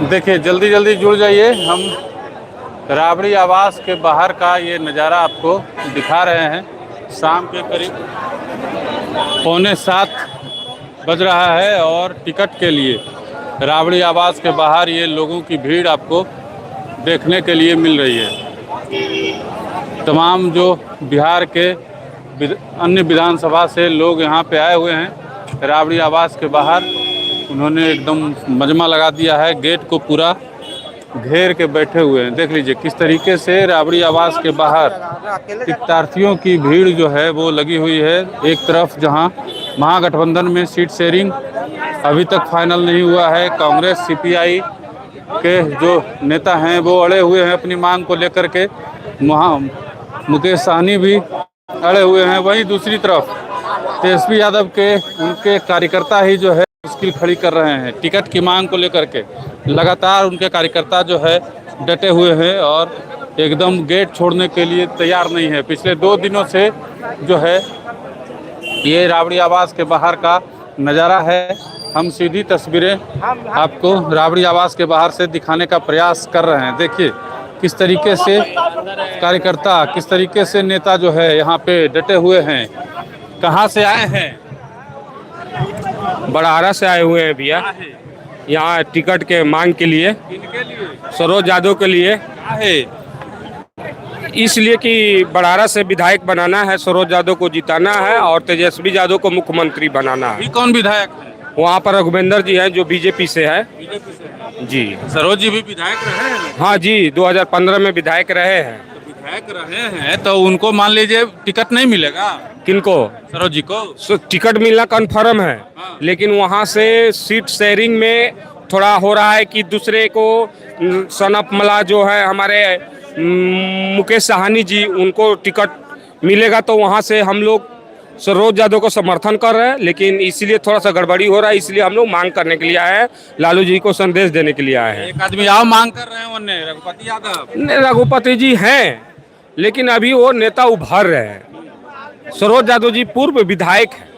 देखिए जल्दी जल्दी जुड़ जाइए। हम राबड़ी आवास के बाहर का ये नज़ारा आपको दिखा रहे हैं। शाम के करीब 6:45 बज रहा है और टिकट के लिए राबड़ी आवास के बाहर ये लोगों की भीड़ आपको देखने के लिए मिल रही है। तमाम जो बिहार के अन्य विधानसभा से लोग यहाँ पे आए हुए हैं राबड़ी आवास के बाहर। उन्होंने एकदम मजमा लगा दिया है, गेट को पूरा घेर के बैठे हुए हैं। देख लीजिए किस तरीके से राबड़ी आवास के बाहर टिकटार्थियों की भीड़ जो है वो लगी हुई है। एक तरफ जहां महागठबंधन में सीट शेयरिंग अभी तक फाइनल नहीं हुआ है, कांग्रेस सीपीआई के जो नेता हैं वो अड़े हुए हैं अपनी मांग को लेकर के, मुकेश सहनी भी अड़े हुए हैं। वहीं दूसरी तरफ तेजस्वी यादव के उनके कार्यकर्ता ही जो है मुश्किल खड़ी कर रहे हैं टिकट की मांग को लेकर के। लगातार उनके कार्यकर्ता जो है डटे हुए हैं और एकदम गेट छोड़ने के लिए तैयार नहीं है। पिछले 2 दिनों से जो है ये राबड़ी आवास के बाहर का नज़ारा है। हम सीधी तस्वीरें आपको राबड़ी आवास के बाहर से दिखाने का प्रयास कर रहे हैं। देखिए किस तरीके से कार्यकर्ता, किस तरीके से नेता जो है यहाँ पे डटे हुए हैं। कहाँ से आए हैं? बड़ारा से आए हुए हैं भैया, यहाँ टिकट के मांग के लिए। सरोज यादव के लिए है इसलिए कि बड़ारा से विधायक बनाना है, सरोज यादव को जिताना है और तेजस्वी यादव को मुख्यमंत्री बनाना है। कौन विधायक है? वहाँ पर रघुवेंद्र जी हैं जो बीजेपी से है। जी सरोज जी भी विधायक रहे हैं? हाँ जी, 2015 में विधायक रहे हैं। विधायक रहे हैं तो उनको मान लीजिए टिकट नहीं मिलेगा? किनको? सरोज जी को टिकट मिलना कन्फर्म है, लेकिन वहाँ से सीट शेयरिंग में थोड़ा हो रहा है कि दूसरे को सनप मला जो है हमारे मुकेश सहनी जी, उनको टिकट मिलेगा तो वहाँ से हम लोग सरोज यादव को समर्थन कर रहे हैं। लेकिन इसलिए थोड़ा सा गड़बड़ी हो रहा है, इसलिए हम लोग मांग करने के लिए आए हैं, लालू जी को संदेश देने के लिए आए हैं। एक आदमी आओ मांग कर रहे हैं उन्हें, रघुपति यादव। रघुपति जी हैं लेकिन अभी वो नेता उभर रहे हैं। सरोज यादव जी पूर्व विधायक हैं,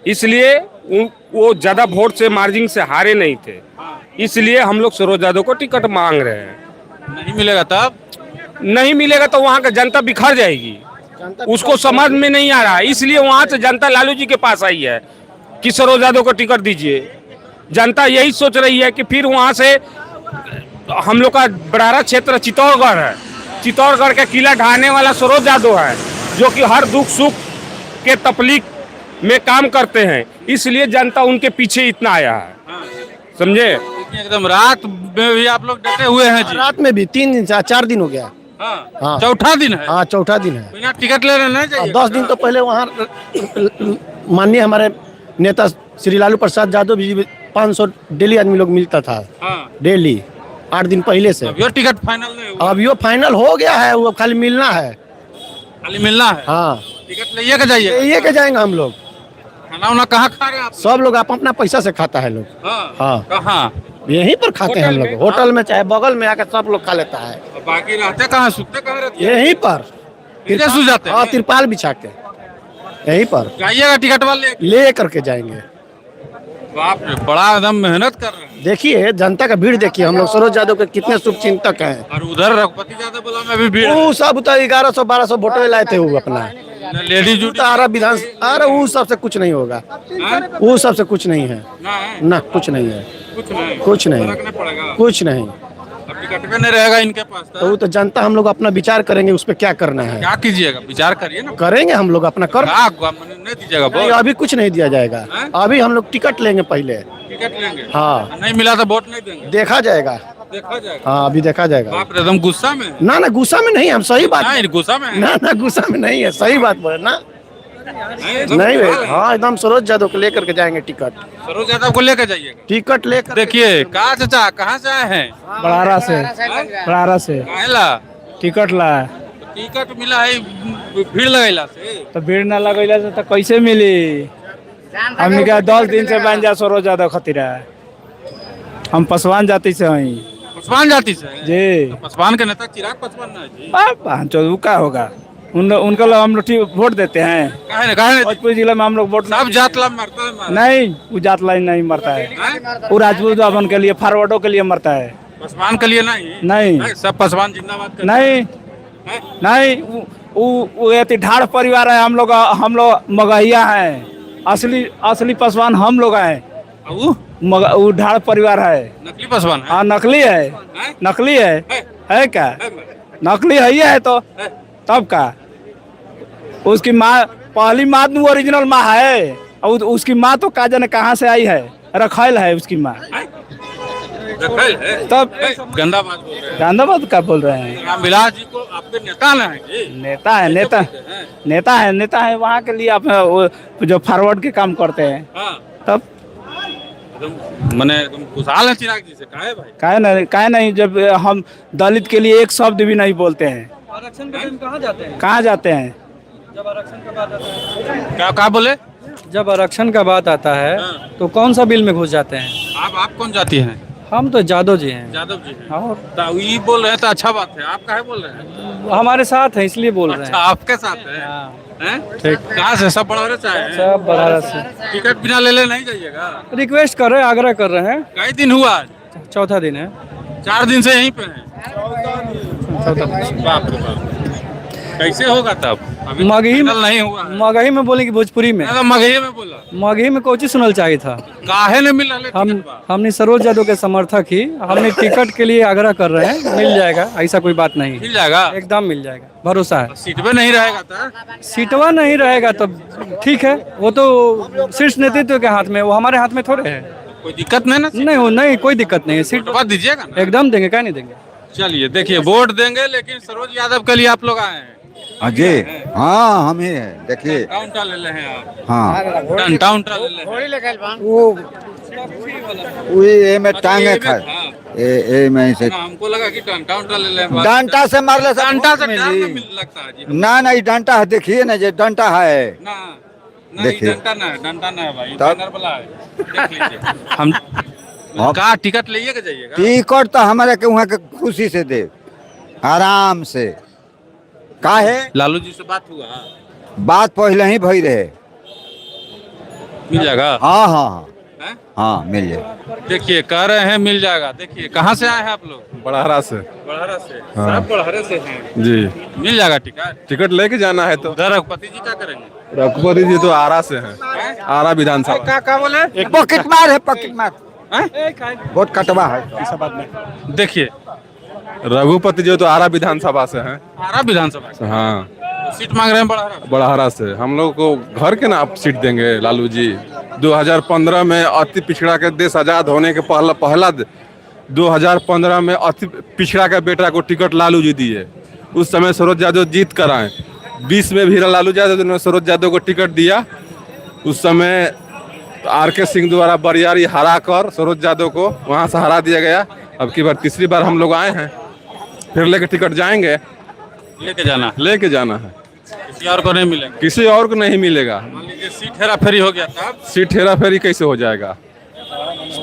इसलिए वो ज़्यादा वोट से मार्जिन से हारे नहीं थे, इसलिए हम लोग सरोज यादव को टिकट मांग रहे हैं। नहीं मिलेगा तब? नहीं मिलेगा तो वहाँ का जनता बिखर जाएगी, उसको समझ में नहीं आ रहा है, इसलिए वहाँ से जनता लालू जी के पास आई है कि सरोज यादव को टिकट दीजिए। जनता यही सोच रही है कि फिर वहाँ से हम लोग का बड़ारा क्षेत्र चित्तौड़गढ़ है, चित्तौड़गढ़ का किला ढाने वाला सरोज यादव है जो कि हर दुख सुख के तकलीफ में काम करते हैं, इसलिए जनता उनके पीछे इतना आया है, समझे। एकदम रात में भी आप लोग डटे हुए हैं जी? रात में भी 3 दिन 4 दिन हो गया। हाँ। चौथा दिन है? हाँ चौथा दिन है। तो यहाँ टिकट ले लेना चाहिए। 10 दिन तो पहले वहाँ माननीय हमारे नेता श्री लालू प्रसाद यादव जी 500 डेली आदमी लोग मिलता था। डेली 8 दिन पहले से। अब टिकट फाइनल नहीं हुआ? अब यो फाइनल हो गया है, वो खाली मिलना है। खाली मिलना है? हाँ टिकट ले के जाइए। ये के जाएंगे हम लोग। खाना उना कहाँ खा रहे हैं आप? सब लोग अपना पैसा से खाता है लोग। हाँ। कहाँ? यहीं पर खाते हैं हम लोग, होटल में चाहे बगल में आकर सब लोग खा लेता है। बाकी रहते कहाँ, सूते कहाँ रहते? यहीं पर सो जाते हैं? हाँ, तिरपाल बिछा के यहीं पर जाइएगा टिकट वाले ले करके जाएंगे। बाप रे, बड़ा एकदम मेहनत कर रहे हैं। देखिए जनता का भीड़ देखिए, हम लोग सरोज यादव के कितने शुभचिंतक हैं। और उधर रघुपति यादव बोला में भी भीड़। वो सब तो 1100-1200 वोट लाए थे वो अपना। लेडीज विधान अरे वो सबसे कुछ नहीं होगा, वो सबसे कुछ नहीं है ना, कुछ नहीं है, कुछ नहीं, कुछ नहीं। टिकट में नहीं रहेगा इनके पास तो वो तो जनता, हम लोग अपना विचार करेंगे उस पर क्या करना है। क्या कीजिएगा, विचार करिए ना। करेंगे हम लोग अपना कर। नहीं दीजिएगा? नहीं, अभी कुछ नहीं दिया जाएगा। अभी हम लोग टिकट लेंगे पहले। टिकट लेंगे? हाँ। नहीं मिला तो वोट नहीं देंगे? देखा जाएगा। देखा जाएगा। हाँ अभी देखा जाएगा। बाप रे, एकदम गुस्सा में? ना गुस्सा में नहीं, हम सही बात। गुस्सा में? ना गुस्सा में नहीं है, सही बात बोले ना। नहीं भाई, हाँ एकदम सरोज यादव को लेकर के जाएंगे टिकट। सरोज यादव को लेकर जाइएगा टिकट लेकर। देखिए कहाँ चाचा, कहाँ से आए हैं? बड़ारा से। बड़ारा से काहेला टिकट ला। टिकट मिला है भीड़ लगेला से? तो भीड़ न लगेला से तो कैसे मिली? हमने क्या 10 दिन से बन जा सरोज यादव खतीरा, हम पसवान जाति से हई। पासवान जाति से है? जी तो पासवान के नेता चिराग पासवान ना है जी। पाँचों का होगा उनका लोग हम लोग वोट देते हैं। काहे भोजपुर जिला में हम लोग वोट सब जात ला मरता है मारा। नहीं, वो जात लाइन नहीं मरता है। हैं? वो राजपूत अपन के लिए फॉरवर्डों के लिए मरता है। पासवान के लिए नहीं नहीं। हैं? सब पासवान जिंदाबाद करते नहीं हैं? नहीं, वो ये ढाड़ परिवार है। हम लोग मगहिया हैं। असली पासवान हम लोग हैं। वो वो ढाड़ परिवार है। नकली पासवान है? हाँ, नकली है। हैं? नकली है। है क्या? है? नकली है ही है तो है? तब का उसकी माँ पहली माँ ओरिजिनल माँ है और उसकी माँ तो का जाने कहाँ से आई है। रखेल है उसकी माँ। रखेल है? तब है? गंदा बात बोल रहे हैं। गांधाबाद का बोल रहे हैं। रामविलास जी को आपके नेता ना है जी? नेता है। नेता है वहाँ के लिए आप जो फॉरवर्ड के काम करते हैं। हाँ तब एकदम खुशहाल है चिराग जी से। काहे भाई? काहे नहीं जब हम दलित के लिए एक शब्द भी नहीं बोलते हैं। आरक्षण के टाइम कहाँ जाते हैं? कहाँ जाते हैं? जब आरक्षण का बात आता है, क्या बोले? जब आरक्षण का बात आता है हाँ। तो कौन सा बिल में घुस जाते हैं? आप कौन जाती हैं? हम तो जादव जी हैं। यादव जी हैं। और तो ये बोल रहे हैं तो अच्छा बात है। आप काहे बोल रहे हैं? हमारे साथ है इसलिए बोल रहे अच्छा हैं। आपके साथ है? हाँ, हैं? कहाँ से? सब बड़ौरे से आए हैं? सब बनारस से टिकट बिना ले नहीं जाइएगा? रिक्वेस्ट कर रहे हैं, आग्रह कर रहे हैं। कई दिन हुआ आज? चौथा दिन है। 4 दिन से यहीं पे हैं? बाप रे बाप, कैसे होगा तब? अभी मगही में फाइनल नहीं हुआ है। मगही में बोले कि भोजपुरी में मैं तो मगही में बोला। मगही में कोची सुनल चाहिए था। काहे ने मिला ले हम टिकट बा? हमने सरोज यादव के समर्थक ही हमने टिकट के लिए आग्रह कर रहे हैं। मिल जाएगा, ऐसा कोई बात नहीं। मिल जाएगा? एकदम मिल जाएगा, भरोसा है। सीट पे नहीं रहेगा तो? सीटवा नहीं रहेगा तब ठीक है, वो तो शीर्ष नेतृत्व के हाथ में, वो हमारे हाथ में थोड़े है। कोई दिक्कत नहीं ना? नहीं हो नहीं, कोई दिक्कत नहीं है। सीट बात दीजिएगा ना? एकदम देंगे, क्या नहीं देंगे। चलिए देखिए, वोट देंगे लेकिन सरोज यादव के लिए आप लोग आए हैं। हाँ जी, हाँ हम ही हैं। देखिए, डंटा ले ले हैं आप? हाँ डंटा ले ले हैं। वो ये में टांगे खाए हाँ। ए में से ना, हमको लगा कि डंटा ले ले हैं। डंटा से मारले से डंटा से मिली। टांग में मिल लगता है जी। ना ना, ये डंटा है। देखिए ना, ये डंटा है। ना नहीं, देखिए। डंटा ना है भाई, तब? बैनर वाला है। देख लीजिए। हम कहा टिकट लेइए के जाइएगा? टिकट तो हमारे के वहाँ के खुशी से दे, आराम से। काहे? लालू जी से बात हुआ? बात पहले ही भई रहे। मिल जाएगा? हाँ हाँ हाँ हैं? हाँ, मिल जाए। देखिए कह रहे हैं मिल जाएगा। देखिए कहाँ से आए हैं आप लोग? बड़हरा से। बड़हरा से? हाँ। सब बड़हरे से हैं? जी, मिल जाएगा टिकट? टिकट लेके जाना है तो। उधर रघुपति जी क्या करेंगे? रघुपति जी तो आरा से हैं। हैं? आरा विधानसभा। क्या बोले? पॉकेट मार है, पॉकेट मार। हैं? वोट कटवा है। देखिए रघुपति जी तो आरा विधानसभा से हैं। आरा विधानसभा से हाँ, तो सीट मांग रहे हैं बड़हरा? बड़हरा से। हम लोग को घर के ना आप सीट देंगे लालू जी। 2015 में अति पिछड़ा के देश आजाद होने के पहला 2015 में अति पिछड़ा के बेटा को टिकट लालू जी दिए। उस समय सरोज यादव जीत कर आए। 20 में भी लालू यादव ने सरोज यादव को टिकट दिया। उस समय RK सिंह द्वारा बरियारी हरा कर सरोज यादव को वहाँ से हरा दिया गया। अब की बार तीसरी बार हम लोग आए हैं, फिर लेके टिकट जाएंगे। लेके जाना? लेके जाना है, किसी और को नहीं मिलेगा? किसी और को नहीं मिलेगा। मान लीजिए सीट हेरा फेरी हो गया तब? सीट हेरा फेरी कैसे हो जाएगा?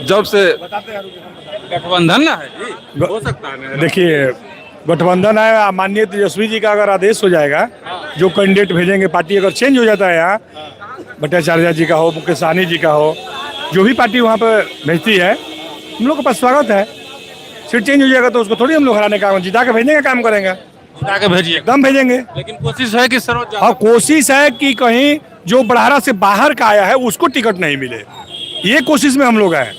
जब से गठबंधन ना है जी, हो सकता है ना? देखिए, गठबंधन है। माननीय तेजस्वी जी का अगर आदेश हो जाएगा, जो कैंडिडेट भेजेंगे, पार्टी अगर चेंज हो जाता है, यहाँ भट्टाचार्य जी का हो, मुकेश सहनी जी का हो, जो भी पार्टी वहाँ पर भेजती है, हम लोग के पास स्वागत है। सीट चेंज हो जाएगा तो उसको थोड़ी हम लोग हराने का, जिता के भेजने का काम करेंगे। जिता के भेजिए। एकदम भेजेंगे। लेकिन कोशिश है कि सरोज और कोशिश है कि कहीं जो बड़हरा से बाहर का आया है उसको टिकट नहीं मिले। ये कोशिश में हम लोग आए।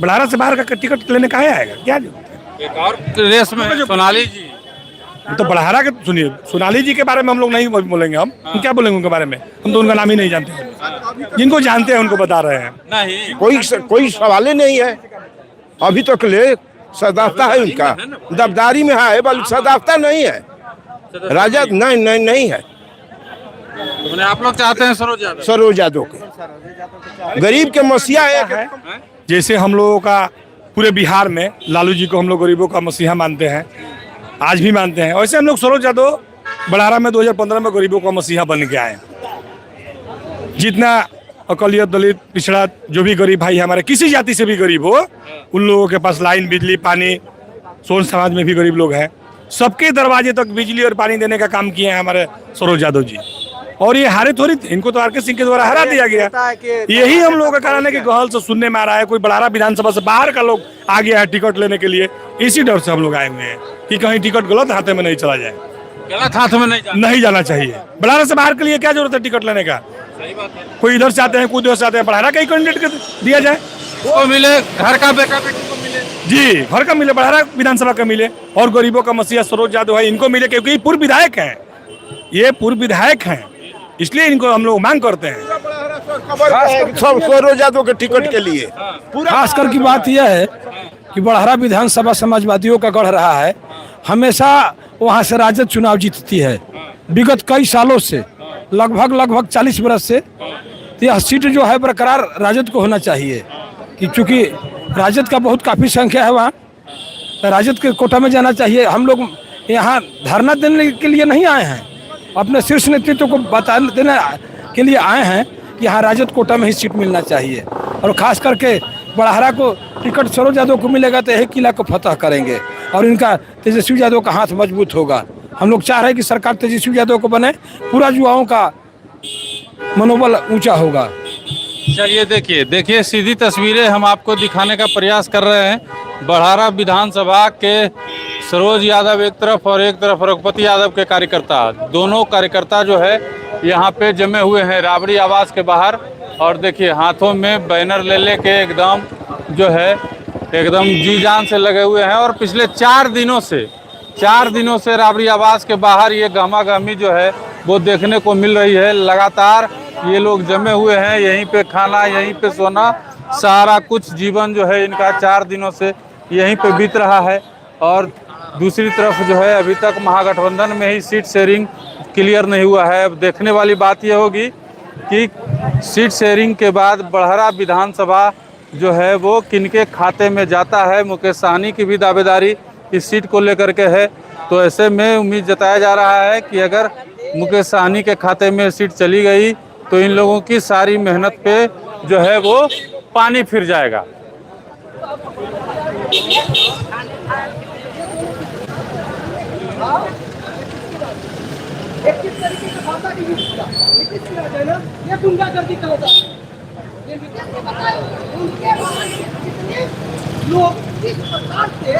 बड़हरा से बाहर का टिकट लेने का आएगा क्या? एक और रेस में सोनाली जी। तो बड़हरा के सुनिए, सोनाली जी के बारे में हम लोग नहीं बोलेंगे। हम क्या बोलेंगे उनके बारे में? हम तो उनका नाम ही नहीं जानते। जिनको जानते हैं उनको बता रहे हैं। नहीं, कोई सवाल ही नहीं है। अभी तक ले सदाफ्ता है उनका, दबदारी में है, बल्कि सदाफ्ता नहीं है। राजा नहीं है। तो आप लोग चाहते हैं सरोज यादव? सरोज यादव के गरीब के मसीहा है। जैसे हम लोगों का पूरे बिहार में लालू जी को हम लोग गरीबों का मसीहा मानते हैं, आज भी मानते हैं, वैसे हम लोग सरोज यादव बड़हरा में 2015 में गरीबों का मसीहा बन के आए। जितना अकलियत, दलित, पिछड़ा, जो भी गरीब भाई हमारे किसी जाति से भी गरीब हो, उन लोगों के पास लाइन, बिजली, पानी, सोन समाज में भी गरीब लोग हैं, सबके दरवाजे तक बिजली और पानी देने का काम किए हैं हमारे सरोज यादव जी। और ये हारे थोड़ी थे, इनको तो आर.के. सिंह के द्वारा हरा दिया गया। यही हम लोगों का कारण है कि गहल से सुनने में आ रहा है कोई बड़ारा विधानसभा से बाहर का लोग आ गया है टिकट लेने के लिए। इसी डर से हम लोग आए हुए हैं कि कहीं टिकट गलत हाथे में नहीं चला जाए। गलत हाथ में नहीं जाना चाहिए। बड़ारा से बाहर के लिए क्या जरूरत है टिकट लेने का? सही बात है। कोई इधर से आते हैं, कोई उधर से आते हैं, बड़ारा का ही कैंडिडेट दिया जाए। वो मिले, घर का बेटा बेटी को मिले। जी, घर का मिले, बड़ारा विधानसभा का मिले, और गरीबों का मसीहा सरोज यादव है, इनको मिले, क्योंकि ये पूर्व विधायक हैं, ये पूर्व विधायक हैं, इसलिए इनको हम लोग मांग करते हैं सरोज यादव के टिकट के लिए। खासकर की बात यह है कि बड़हरा विधानसभा समाजवादियों का गढ़ रहा है, हमेशा वहाँ से राजद चुनाव जीतती है विगत कई सालों से, लगभग 40 बरस से। तो यह सीट जो है बरकरार राजद को होना चाहिए, कि चूँकि राजद का बहुत काफ़ी संख्या है वहाँ, तो राजद के कोटा में जाना चाहिए। हम लोग यहाँ धरना देने के लिए नहीं आए हैं, अपने शीर्ष नेतृत्व को बता देने के लिए आए हैं कि यहाँ राजद कोटा में ही सीट मिलना चाहिए। और ख़ास करके बड़हरा को टिकट सरोज यादव को मिलेगा तो यही किला को फतह करेंगे और इनका तेजस्वी यादव का हाथ मजबूत होगा। हम लोग चाह रहे हैं कि सरकार तेजस्वी यादव को बने, पूरा युवाओं का मनोबल ऊंचा होगा। चलिए देखिए सीधी तस्वीरें हम आपको दिखाने का प्रयास कर रहे हैं। बड़हरा विधानसभा के सरोज यादव एक तरफ और एक तरफ रघुपति यादव के कार्यकर्ता, दोनों कार्यकर्ता जो है यहाँ पे जमे हुए हैं राबड़ी आवास के बाहर। और देखिए हाथों में बैनर ले के एकदम जो है एकदम जी जान से लगे हुए हैं। और पिछले 4 दिनों से राबड़ी आवास के बाहर ये गहमा गहमी जो है वो देखने को मिल रही है। लगातार ये लोग जमे हुए हैं, यहीं पे खाना, यहीं पे सोना, सारा कुछ जीवन जो है इनका 4 दिनों से यहीं पे बीत रहा है। और दूसरी तरफ जो है अभी तक महागठबंधन में ही सीट शेयरिंग क्लियर नहीं हुआ है। अब देखने वाली बात यह होगी कि सीट शेयरिंग के बाद बड़हरा विधानसभा जो है वो किनके खाते में जाता है। मुकेश सहनी की भी दावेदारी इस सीट को लेकर के है, तो ऐसे में उम्मीद जताया जा रहा है कि अगर मुकेश सहनी के खाते में सीट चली गई तो इन लोगों की सारी मेहनत पे जो है वो पानी फिर जाएगा। ये गुंडागर्दी का होता है, ये उनके लोग इस प्रकार से